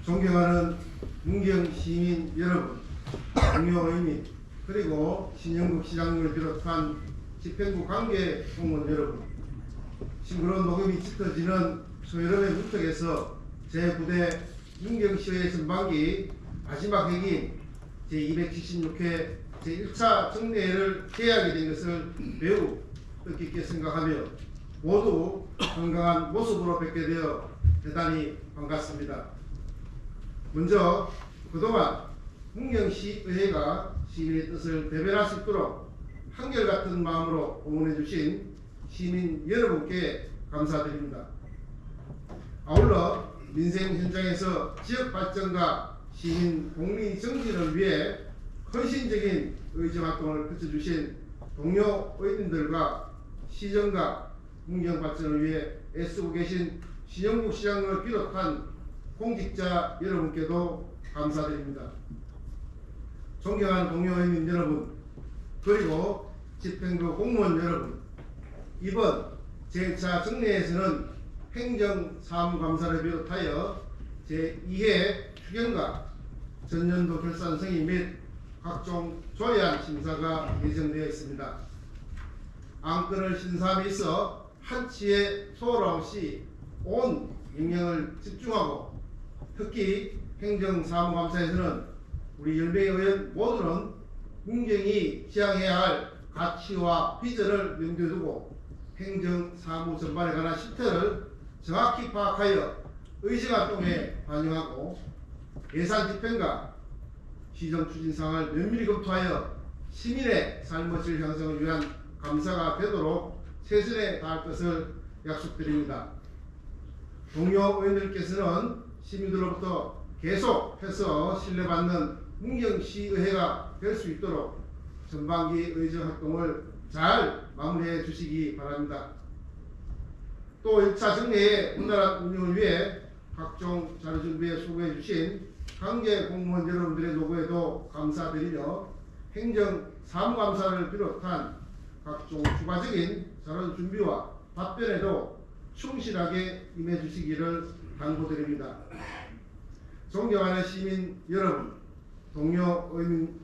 존경하는 문경 시민 여러분, 동료 의민, 그리고 신영국 시장님을 비롯한 집행부 관계 공무원 여러분, 싱그러운 녹음이 짙어지는 초여름의 문턱에서 제9대 문경시의회 전반기 마지막 회기인 제276회 제1차 정례회를 개하게 된 것을 매우 뜻깊게 생각하며 모두 건강한 모습으로 뵙게 되어 대단히 반갑습니다. 먼저 그동안 문경시의회가 시민의 뜻을 대변할 수 있도록 한결같은 마음으로 응원해 주신 시민 여러분께 감사드립니다. 아울러 민생 현장에서 지역 발전과 시민 복리 정진을 위해 헌신적인 의정 활동을 펼쳐주신 동료 의원님들과 시정과 문경 발전을 위해 애쓰고 계신 신영국 시장을 비롯한 공직자 여러분께도 감사드립니다. 존경하는 동료 의원 여러분, 그리고 집행부 공무원 여러분, 이번 제1차 정례에서는 행정사무감사를 비롯하여 제2회 추경과 전년도 결산 승인 및 각종 조례안 심사가 예정되어 있습니다. 안건을 심사함에 있어 한치의 소홀 없이 온 영역을 집중하고 특히 행정사무감사에서는 우리 10명의 의원 모두는 문경이 지향해야 할 가치와 비전을 염두에 두고 행정사무 전반에 관한 실태를 정확히 파악하여 의정활동에 반영하고 예산 집행과 시정 추진사항을 면밀히 검토하여 시민의 삶의 질 향상을 위한 감사가 되도록 최선에 다할 것을 약속드립니다. 동료 의원들께서는 시민들로부터 계속해서 신뢰받는 문경시의회가 될 수 있도록 전반기 의정활동을 잘 마무리해 주시기 바랍니다. 또 1차 정례의 원활한 운영을 위해 각종 자료 준비에 수고해 주신 관계 공무원 여러분들의 노고에도 감사드리며 행정사무감사를 비롯한 각종 추가적인 자료 준비와 답변에도 충실하게 임해 주시기를 당부드립니다. 존경하는 시민 여러분, 동료 의민,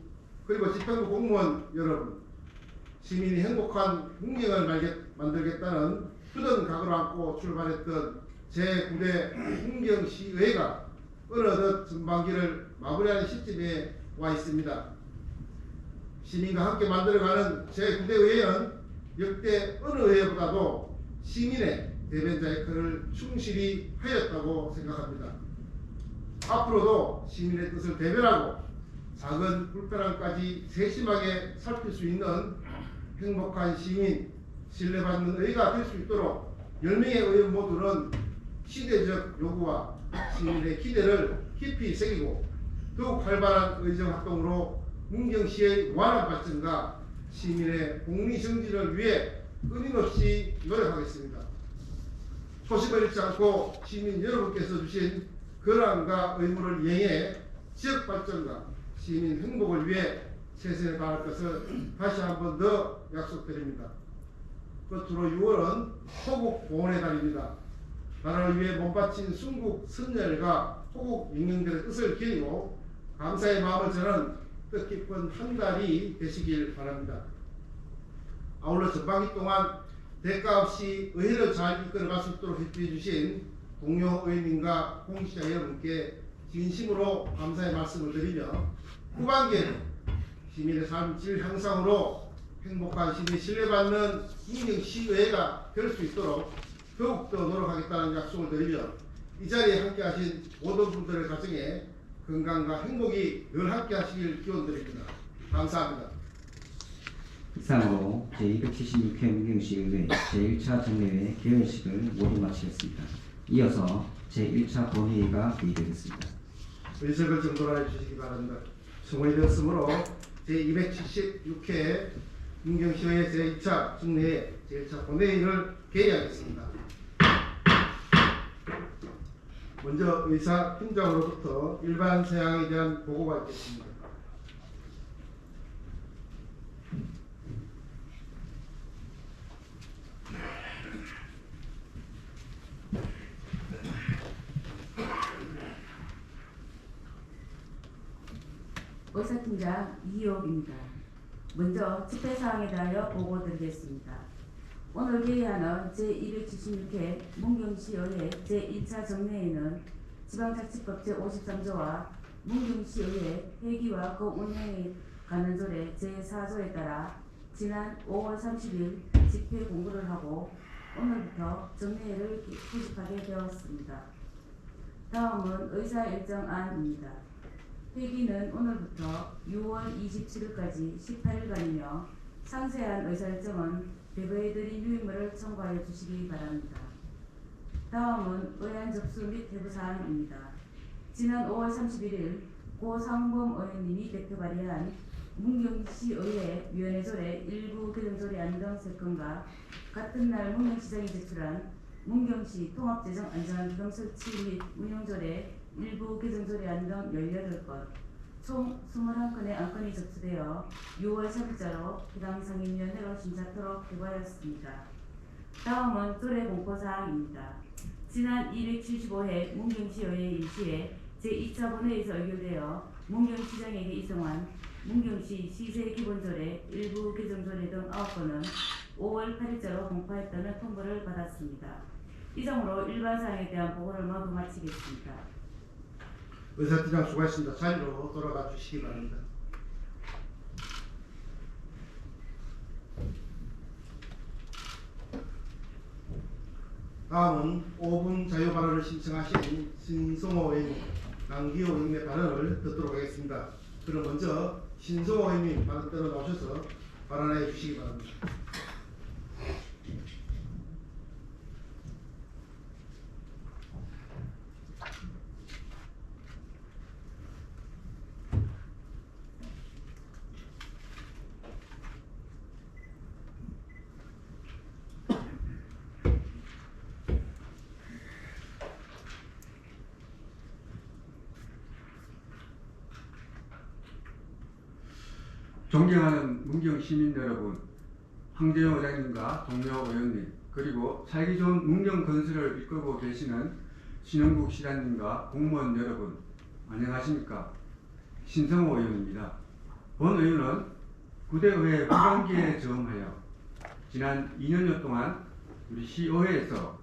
그리고 집행부 공무원 여러분, 시민이 행복한 문경을 만들겠다는 굳은 각오를 안고 출발했던 제9대 문경시의회가 어느덧 전반기를 마무리하는 시점에 와 있습니다. 시민과 함께 만들어가는 제9대 의회는 역대 어느 의회보다도 시민의 대변자 역할을 충실히 하였다고 생각합니다. 앞으로도 시민의 뜻을 대변하고 작은 불편함까지 세심하게 살필 수 있는 행복한 시민, 신뢰받는 의회가 될 수 있도록 10명의 의원 모두는 시대적 요구와 시민의 기대를 깊이 새기고 더욱 활발한 의정활동으로 문경시의 무한한 발전과 시민의 복리 정진을 위해 끊임없이 노력하겠습니다. 초심을 잃지 않고 시민 여러분께서 주신 권한과 의무를 이행해 지역 발전과 시민 행복을 위해 최선을 다할 것을 다시 한 번 더 약속드립니다. 끝으로 6월은 호국 보훈의 달입니다. 나라를 위해 몸바친 순국 선열과 호국 영령들의 뜻을 기리고 감사의 마음을 전하는 뜻깊은 한 달이 되시길 바랍니다. 아울러 전반기 동안 대가 없이 의회를 잘 이끌어갈 수 있도록 협조해 주신 동료 의원님과 공직자 여러분께 진심으로 감사의 말씀을 드리며 후반기에는 시민의 삶 질 향상으로 행복한 시민이 신뢰받는 문경시의회가 될 수 있도록 더욱더 노력하겠다는 약속을 드리며 이 자리에 함께하신 모든 분들의 가정에 건강과 행복이 늘 함께하시길 기원드립니다. 감사합니다. 이상으로 제276회 문경시의회 제1차 정례회 개회식을 모두 마치겠습니다. 이어서 제1차 본회의가 개의되겠습니다. 의석을 정돈하여 주시기 바랍니다. 성원이 되었으므로 제276회 문경시의회 제2차 정례회 제1차 본회의를 개의하겠습니다. 먼저 의사 팀장으로부터 일반 사항에 대한 보고가 있겠습니다. 의사팀장 이희옥입니다. 먼저 집회사항에 대하여 보고드리겠습니다. 오늘 개의하는 제276회 문경시의회 제1차 정례에는 지방자치법 제53조와 문경시의회 회기와 그 운영에 관한 조례 제4조에 따라 지난 5월 30일 집회 공고를 하고 오늘부터 정례회를 구직하게 되었습니다. 다음은 의사일정안입니다. 회기는 오늘부터 6월 27일까지 18일간이며 상세한 의사일정은 배부해드린 유인물을 첨부하여 주시기 바랍니다. 다음은 의안 접수 및 회부사항입니다. 지난 5월 31일 고상범 의원님이 대표 발의한 문경시의회 위원회조례 일부 개정조례안 등 3건과 같은 날 문경시장이 제출한 문경시 통합재정안전기금 설치 및 운영조례 일부 개정조례안 등 18건, 총 21건의 안건이 접수되어 6월 3일자로 해당 상임위원회로 심사토록 회부하였습니다. 다음은 조례 공포사항입니다. 지난 275회 문경시의회 임시회 제2차 본회의에서 의결되어 문경시장에게 이송한 문경시 시세기본조례 일부 개정조례 등 9건은 5월 8일자로 공포했다는 통보를 받았습니다. 이상으로 일반사항에 대한 보고를 모두 마치겠습니다. 의사팀장 수고하셨습니다. 자리로 돌아가 주시기 바랍니다. 다음은 5분 자유 발언을 신청하신 신성호 의원님, 강기호 의원님의 발언을 듣도록 하겠습니다. 그럼 먼저 신성호 의원님 발언 들어 나오셔서 발언해 주시기 바랍니다. 존경하는 문경 시민 여러분, 황재영 의장님과 동료 의원님, 그리고 살기 좋은 문경 건설을 이끌고 계시는 신영국 시장님과 공무원 여러분, 안녕하십니까? 신성호 의원입니다. 본 의원은 구대의회 후반기에 저음하여 지난 2년여 동안 우리 시의회에서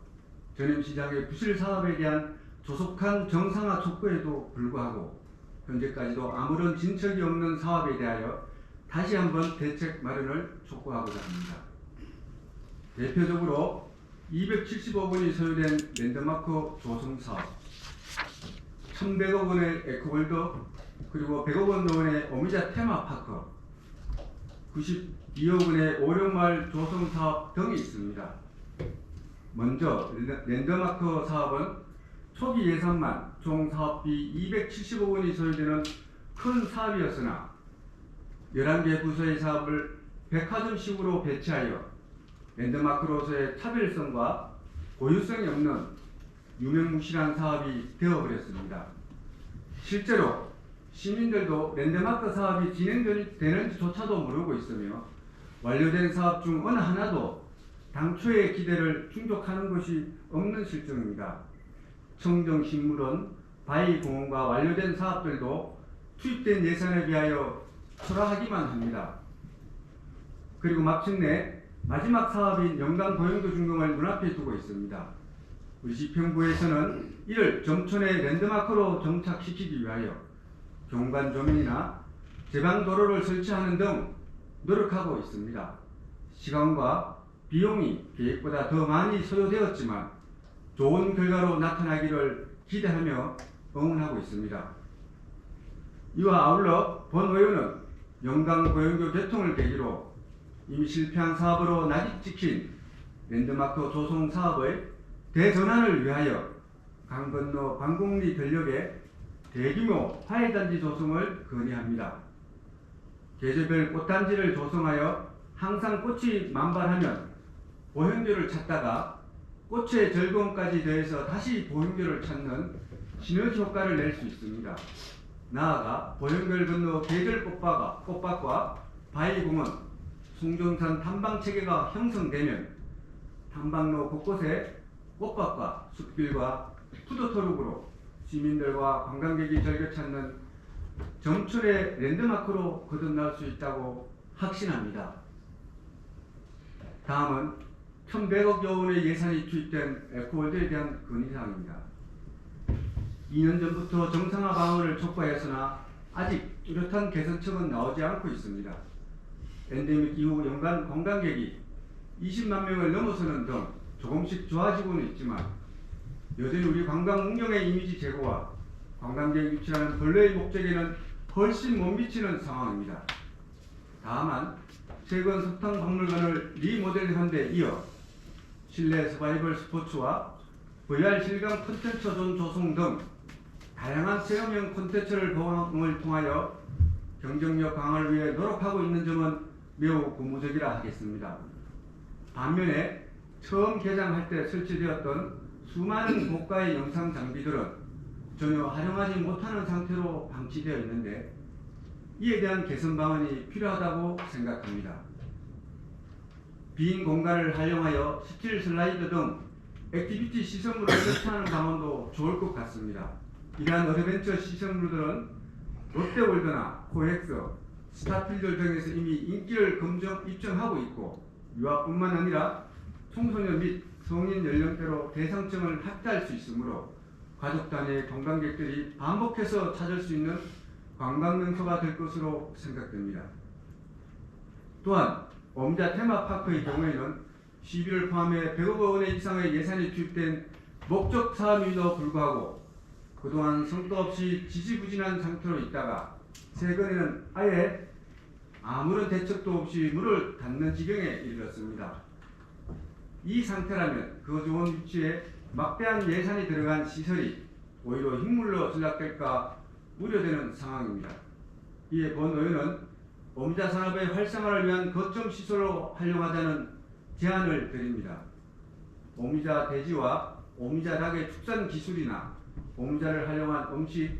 전임 시장의 부실 사업에 대한 조속한 정상화 촉구에도 불구하고 현재까지도 아무런 진척이 없는 사업에 대하여 다시 한번 대책 마련을 촉구하고자 합니다. 대표적으로 275억 원이 소요된 랜드마크 조성 사업, 1,100억 원의 에코월드, 그리고 100억 원의 오미자 테마파크, 92억 원의 오령마을 조성 사업 등이 있습니다. 먼저 랜드마크 사업은 초기 예산만 총 사업비 270억 원이 소요되는 큰 사업이었으나 11개 부서의 사업을 백화점식으로 배치하여 랜드마크로서의 차별성과 고유성이 없는 유명무실한 사업이 되어버렸습니다. 실제로 시민들도 랜드마크 사업이 진행되는지조차도 모르고 있으며 완료된 사업 중 어느 하나도 당초의 기대를 충족하는 것이 없는 실정입니다. 청정식물원, 바위공원과 완료된 사업들도 투입된 예산에 비하여 초라하기만 합니다. 그리고 마침내 마지막 사업인 영광고용도 준공을 눈앞에 두고 있습니다. 우리 시평구에서는 이를 점촌의 랜드마크로 정착시키기 위하여 경관 조명이나 제방도로를 설치하는 등 노력하고 있습니다. 시간과 비용이 계획보다 더 많이 소요되었지만 좋은 결과로 나타나기를 기대하며 응원하고 있습니다. 이와 아울러 본 의원은 영광고용교 개통을 계기로 이미 실패한 사업으로 낙이 찍힌 랜드마크 조성 사업의 대전환을 위하여 강 건너 방곡리 전역에 대규모 화훼단지 조성을 건의합니다. 계절별 꽃단지를 조성하여 항상 꽃이 만발하면 보행교를 찾다가 꽃의 즐거움까지 더해서 다시 보행교를 찾는 시너지 효과를 낼 수 있습니다. 나아가 보행교를 건너 계절 꽃밭과 바위공원, 숭정산 탐방체계가 형성되면 탐방로 곳곳에 꽃밭과 숲길과 푸드트럭으로 시민들과 관광객이 즐겨 찾는 점철의 랜드마크로 거듭날 수 있다고 확신합니다. 다음은 1,100억여 원의 예산이 투입된 에코월드에 대한 건의사항입니다. 2년 전부터 정상화 방안을 촉구하였으나 아직 뚜렷한 개선책은 나오지 않고 있습니다. 엔데믹 이후 연간 관광객이 20만 명을 넘어서는 등 조금씩 좋아지고는 있지만 여전히 우리 관광 문경의 이미지 제고와 관광객 유치라는 본래의 목적에는 훨씬 못 미치는 상황입니다. 다만 최근 석탄박물관을 리모델링한 데 이어 실내 서바이벌 스포츠와 VR 실감 콘텐츠 존 조성 등 다양한 체험형 콘텐츠를 보강을 통하여 경쟁력 강화를 위해 노력하고 있는 점은 매우 고무적이라 하겠습니다. 반면에 처음 개장할 때 설치되었던 수많은 고가의 영상 장비들은 전혀 활용하지 못하는 상태로 방치되어 있는데 이에 대한 개선 방안이 필요하다고 생각합니다. 빈 공간을 활용하여 스틸 슬라이드 등 액티비티 시설물을 설치하는 방안도 좋을 것 같습니다. 이러한 어드벤처 시설물들은 롯데월드나 코엑스, 스타필드 등에서 이미 인기를 입증하고 있고 유아뿐만 아니라 청소년 및 성인 연령대로 대상층을 확대할 수 있으므로 가족 단위의 관광객들이 반복해서 찾을 수 있는 관광 명소가 될 것으로 생각됩니다. 또한 엄자 테마파크의 경우에는 11월 포함해 100억 원 이상의 예산이 투입된 목적 사업임에도 불구하고 그동안 성과 없이 지지부진한 상태로 있다가 최근에는 아예 아무런 대책도 없이 문을 닫는 지경에 이르렀습니다. 이 상태라면 그 좋은 위치에 막대한 예산이 들어간 시설이 오히려 흉물로 전락될까 우려되는 상황입니다. 이에 본 의원은 오미자 산업의 활성화를 위한 거점 시설로 활용하자는 제안을 드립니다. 오미자 돼지와 오미자 닭의 축산 기술이나 오미자를 활용한 음식,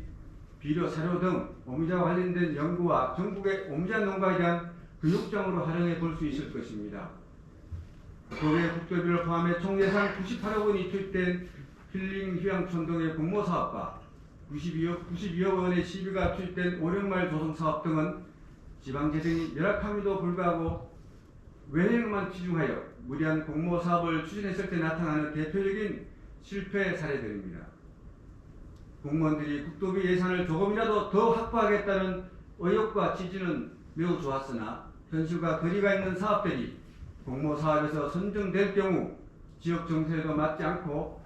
비료, 사료 등 오미자와 관련된 연구와 전국의 오미자 농가에 대한 교육장으로 활용해 볼 수 있을 것입니다. 교외 국토비를 포함해 총 예산 98억 원이 투입된 힐링 휴양촌 등의 공모 사업과 92억 원의 시비가 투입된 오령마을 조성 사업 등은 지방 재정이 열악함에도 불구하고 외행만 치중하여 무리한 공모 사업을 추진했을 때 나타나는 대표적인 실패 사례들입니다. 공무원들이 국토비 예산을 조금이라도 더 확보하겠다는 의욕과 취지는 매우 좋았으나 현실과 거리가 있는 사업들이 공모 사업에서 선정될 경우 지역 정세에도 맞지 않고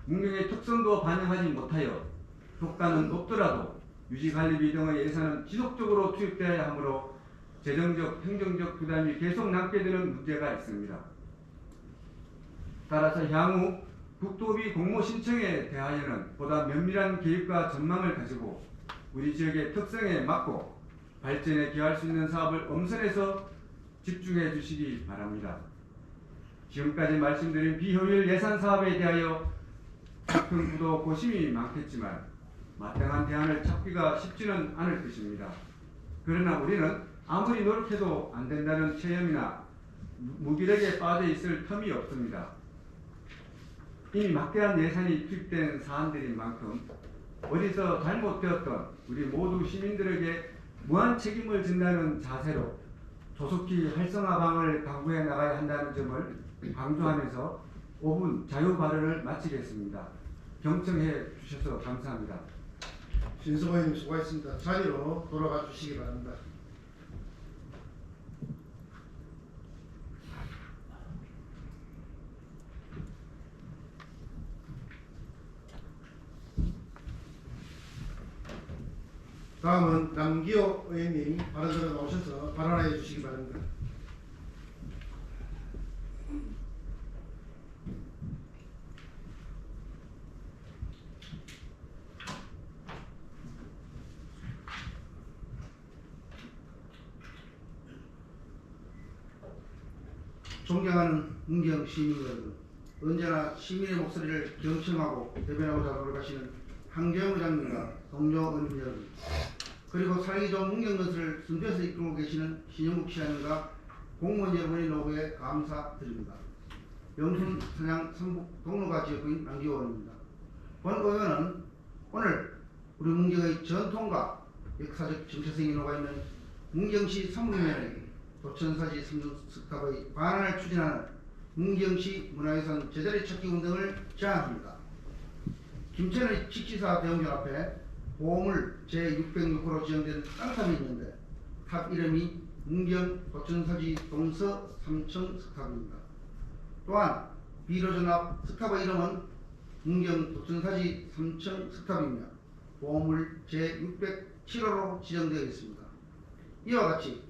문경의 특성도 반영하지 못하여 효과는 높더라도 유지관리비 등의 예산은 지속적으로 투입되어야 하므로 재정적, 행정적 부담이 계속 남게 되는 문제가 있습니다. 따라서 향후 국토비 공모 신청에 대하여는 보다 면밀한 계획과 전망을 가지고 우리 지역의 특성에 맞고 발전에 기여할 수 있는 사업을 엄선해서 집중해 주시기 바랍니다. 지금까지 말씀드린 비효율 예산 사업에 대하여 큰 부도 고심이 많겠지만 마땅한 대안을 찾기가 쉽지는 않을 것입니다. 그러나 우리는 아무리 노력해도 안 된다는 체험이나 무기력에 빠져 있을 틈이 없습니다. 이미 막대한 예산이 투입된 사안들인 만큼 어디서 잘못되었던 우리 모두 시민들에게 무한 책임을 진다는 자세로 조속히 활성화 방안을 강구해 나가야 한다는 점을 강조하면서 5분 자유 발언을 마치겠습니다. 경청해 주셔서 감사합니다. 신성호 의원님 수고하셨습니다. 자리로 돌아가 주시기 바랍니다. 다음은 남기호 의원님 발언 들어 나오셔서 발언해 주시기 바랍니다. 존경하는 문경 시민 여러분, 언제나 시민의 목소리를 경청하고 대변하고자 노력하시는 한경우 장님과 동료 의원 여러분, 그리고 살기 좋은 문경 건설을 선두에서 이끌고 계시는 신영국 시장님과 공무원 여러분의 노고에 감사드립니다. 영순 선양 성북 동로가 지역구인 남기호 의원입니다. 본 의원은 오늘 우리 문경의 전통과 역사적 정체성이 녹아있는 문경시 삼북면의 도천사지 삼중석탑의 반환을 추진하는 문경시 문화유산 제자리 찾기 운동을 제안합니다. 김천의 직지사 대웅전 앞에 보물 제606호로 지정된 땅탑이 있는데 탑 이름이 문경 도천사지 동서 삼청 석탑입니다. 또한 비로전 앞 석탑의 이름은 문경 도천사지 삼청 석탑이며 보물 제607호로 지정되어 있습니다. 이와 같이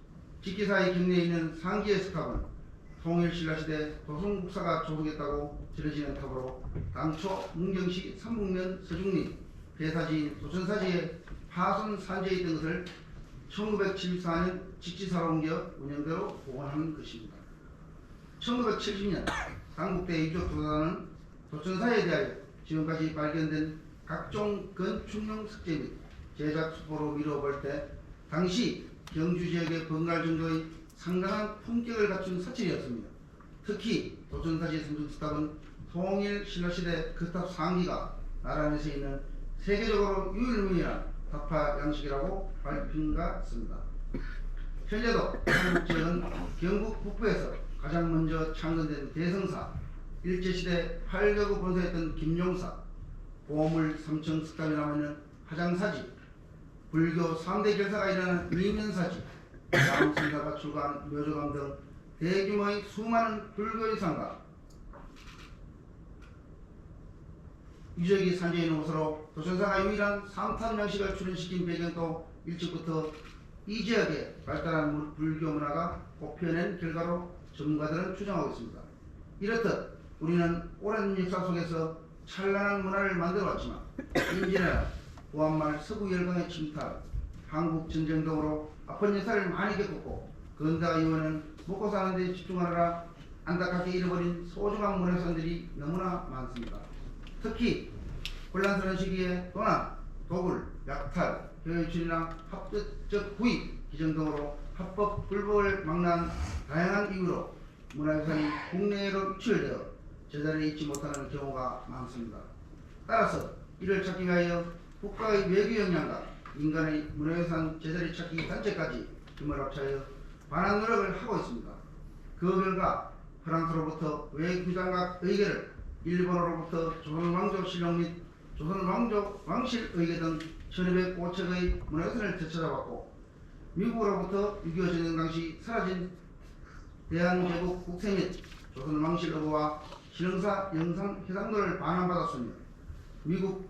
직기사의 경내에 있는 상기의 석탑은 통일신라시대 조선국사가 조성했다고 전해지는 탑으로 당초 문경시 삼북면 서중리 폐사지인 도천사지에 파손 산재에 있던 것을 1974년 직지사로 옮겨 운영대로 복원한 것입니다. 1970년 당국대 유적조사단은 도천사에 대하여 지금까지 발견된 각종 건축용 석재 및 제작 수포로 미뤄볼 때 당시 경주 지역의 번갈 정도의 상당한 품격을 갖춘 사찰이었으며 특히 도천사지 삼중석탑은 통일 신라시대 그 탑 상기가 나라 안에서 있는 세계적으로 유일무이한 답화 양식이라고 밝힌 바 있습니다. 현재도 한국 지역은 경북 북부에서 가장 먼저 창건된 대성사, 일제시대 8개국 본사였던 김용사, 보물 삼청 석탑이 남아있는 화장사지, 불교 3대 결사가 일어나는 이면사지, 남승사가 출가한 묘조당 등 대규모의 수많은 불교 유산과 유적이 산재해 있는 곳으로 도천사가 유일한 삼탑 양식을 출현시킨 배경도 일찍부터 이 지역의 발달한 불교 문화가 꼽혀낸 결과로 전문가들은 추정하고 있습니다. 이렇듯 우리는 오랜 역사 속에서 찬란한 문화를 만들어왔지만 임진왜란, 구한말 서구 열강의 침탈, 한국 전쟁 등으로 아픈 역사를 많이 겪었고 근대화 이후에는 먹고 사는 데 집중하느라 안타깝게 잃어버린 소중한 문화유산들이 너무나 많습니다. 특히 혼란스러운 시기에 도난, 도굴, 약탈, 해외유출이나 합법적 구입, 기증 등으로 합법, 불법을 막는 다양한 이유로 문화유산이 국내로 유출되어 제자리에 있지 못하는 경우가 많습니다. 따라서 이를 찾기 위하여 국가의 외교 역량과 인간의 문화유산 제자리 찾기 단체까지 힘을 합쳐서 반환 노력을 하고 있습니다. 그 결과 프랑스로부터 외교장각 의계를, 일본으로부터 조선왕조 실록 및 조선왕실 의계 등 1205척의 문화유산을 되찾아왔고 미국으로부터 6.25 전쟁 당시 사라진 대한제국 국세 및 조선왕실 의보와 신흥사 영상 해상도를 반환받았으며 미국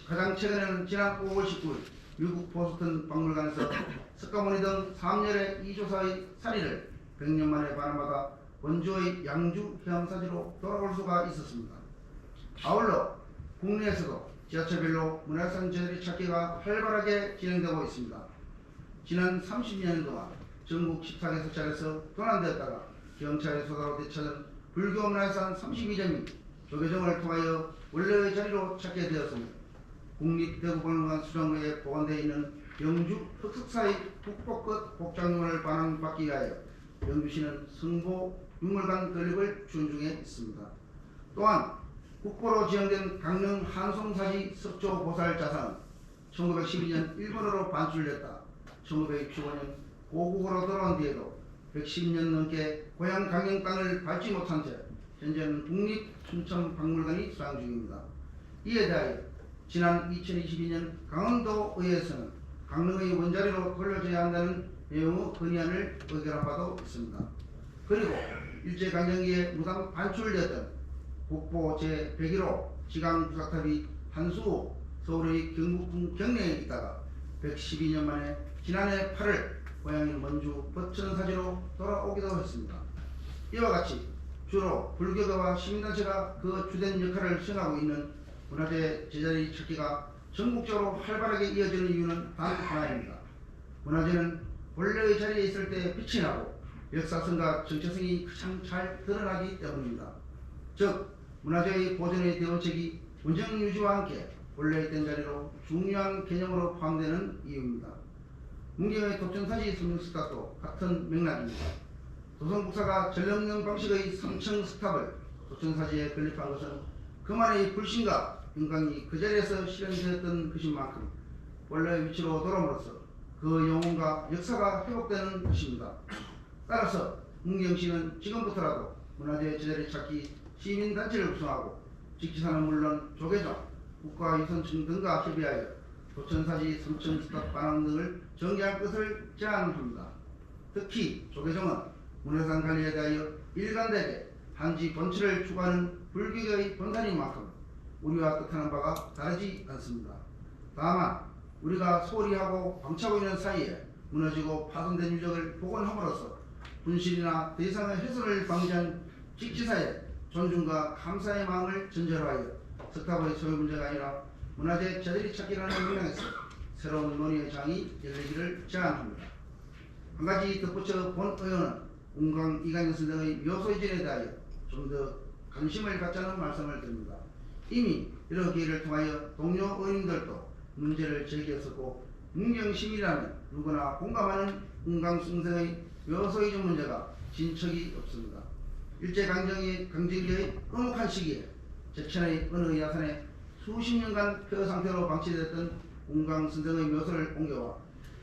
가장 최근에는 지난 5월 19일 미국 보스턴 박물관에서 석가모니 등 3렬의 이조사의 사리를 100년 만에 반환받아 원주의 양주 해암사지로 돌아올 수가 있었습니다. 아울러 국내에서도 지하철별로 문화유산 제자리 찾기가 활발하게 진행되고 있습니다. 지난 30년 동안 전국 14개 석찰에서 도난되었다가 경찰의 수사로 되찾은 불교 문화유산 32점이 조계종을 통하여 원래의 자리로 찾게 되었으며 국립대구박물관 수정고에 보관되어 있는 영주 흑석사의 국보급 복장문을 반환받기 위하여 영주시는 성보윤물관 건립을 추진 중에 있습니다. 또한 국보로 지정된 강릉 한송사지 석조보살 자산은 1912년 일본으로 반출됐다 1965년 고국으로 돌아온 뒤에도 110년 넘게 고향 강릉 땅을 밟지 못한 채 현재는 국립춘천박물관이 수상 중입니다. 이에 대하여 지난 2022년 강원도의회에서는 강릉의 원자리로 돌려줘야 한다는 내용의 건의안을 의결한 바도 있습니다. 그리고 일제강점기에 무단 반출되었던 국보 제101호 지강부사탑이 한수 서울의 경북군 경내에 있다가 112년 만에 지난해 8월 고향인 원주 버천사지로 돌아오기도 했습니다. 이와 같이 주로 불교계와 시민단체가 그 주된 역할을 수행하고 있는 문화재 제자리 찾기가 전국적으로 활발하게 이어지는 이유는 단 하나입니다. 문화재는 본래의 자리에 있을 때 빛이 나고 역사성과 정체성이 가장 잘 드러나기 때문입니다. 즉 문화재의 보존의 대원책이 원정유지와 함께 본래 있던 자리로 중요한 개념으로 포함되는 이유입니다. 문경의 도천사지 삼중석탑도 같은 맥락입니다. 조선국사가 전례없는 방식의 삼청석탑을 도천사지에 건립한 것은 그만의 불신과 영광이 그 자리에서 실현되었던 것인 만큼 원래 위치로 돌아옴으로써 그 영혼과 역사가 회복되는 것입니다. 따라서 문경시는 지금부터라도 문화재 제자리 찾기 시민단체를 구성하고 직지사는 물론 조계종, 국가유선청 등과 협의하여 도천사지, 삼천스탑 반환 등을 정개할 것을 제안합니다. 특히 조계종은 문화산 관리에 대하여 일관되게 한지 본체를 추구하는 불교의 본산인 만큼 우리와 뜻하는 바가 다르지 않습니다. 다만 우리가 소홀히 하고 방치하고 있는 사이에 무너지고 파손된 유적을 복원함으로써 분실이나 더 이상의 훼손을 방지한 직지사의 존중과 감사의 마음을 전제하여 석탑의 소유 문제가 아니라 문화재 제자리 찾기라는 맥락에서 새로운 논의의 장이 열리기를 제안합니다. 한 가지 덧붙여 본 의원은 운강 이간영 선생의 묘소 이전에 대하여 좀 더 관심을 갖자는 말씀을 드립니다. 이미 여러 기회를 통하여 동료 의원님들도 문제를 제기했었고 문경시민이라면 누구나 공감하는 운강 선생의 묘소 이전 문제가 진척이 없습니다. 일제강점기의 엄혹한 시기에 제천의 어느 야산에 수십 년간 폐허 상태로 방치되었던 운강 선생의 묘소를 옮겨와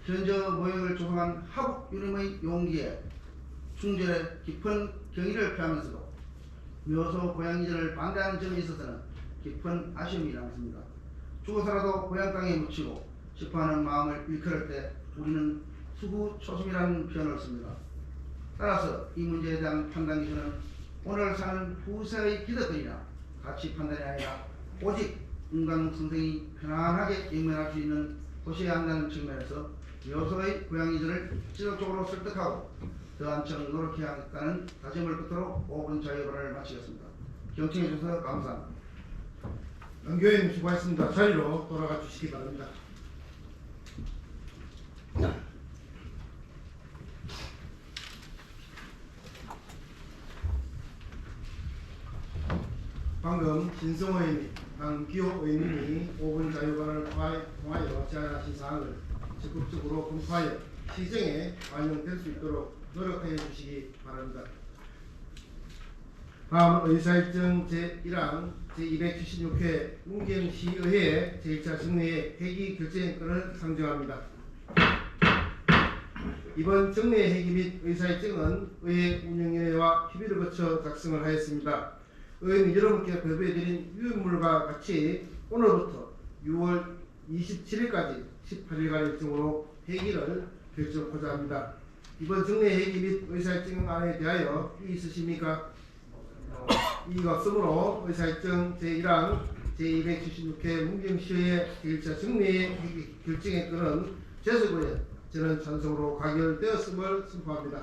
현저 모형을 조성한 하북 유림의 용기에 충절에 깊은 경의를 표하면서도 묘소 고향 이전을 반대하는 점에 있어서는 깊은 아쉬움이 남습니다. 죽어서라도 고향 땅에 묻히고 싶어하는 마음을 일컬을 때 우리는 수구초심이라는 표현을 씁니다. 따라서 이 문제에 대한 판단 기준은 오늘 사는 후세의 기득권이나 가치 판단이 아니라 오직 운강 선생이 편안하게 임명할 수 있는 곳이어야 한다는 측면에서 묘소의 고향 이전을 지속적으로 설득하고 더 한층 노력해야겠다는 다짐을 끝으로 5분 자유발언을 마치겠습니다. 경청해 주셔서 감사합니다. 연교회님 수고하셨습니다. 자리로 돌아가 주시기 바랍니다. 방금 신성호 의원님, 강기호 의원님이 5분 자유발언을 통하여 제안하신 사항을 적극적으로 검토하여 시정에 반영될 수 있도록 노력해 주시기 바랍니다. 다음 의사일정 제1항 제276회 문경시의회 제1차 정례회 회기 결정권을 상정합니다. 이번 정례 회기 및 의사일정은 의회 운영위원회와 협의를 거쳐 작성을 하였습니다. 의회는 여러분께 배부해드린 유인물과 같이 오늘부터 6월 27일까지 18일간 일정으로 회기를 결정하고자 합니다. 이번 정례 회기 및 의사일정안에 대하여 이의 있으십니까? 이의가 없으므로 의사일정 제1항 제276회 문경시의회 제1차 정례 회기 결정의 건은 제석의원 저는 찬성으로 가결되었음을 선포합니다.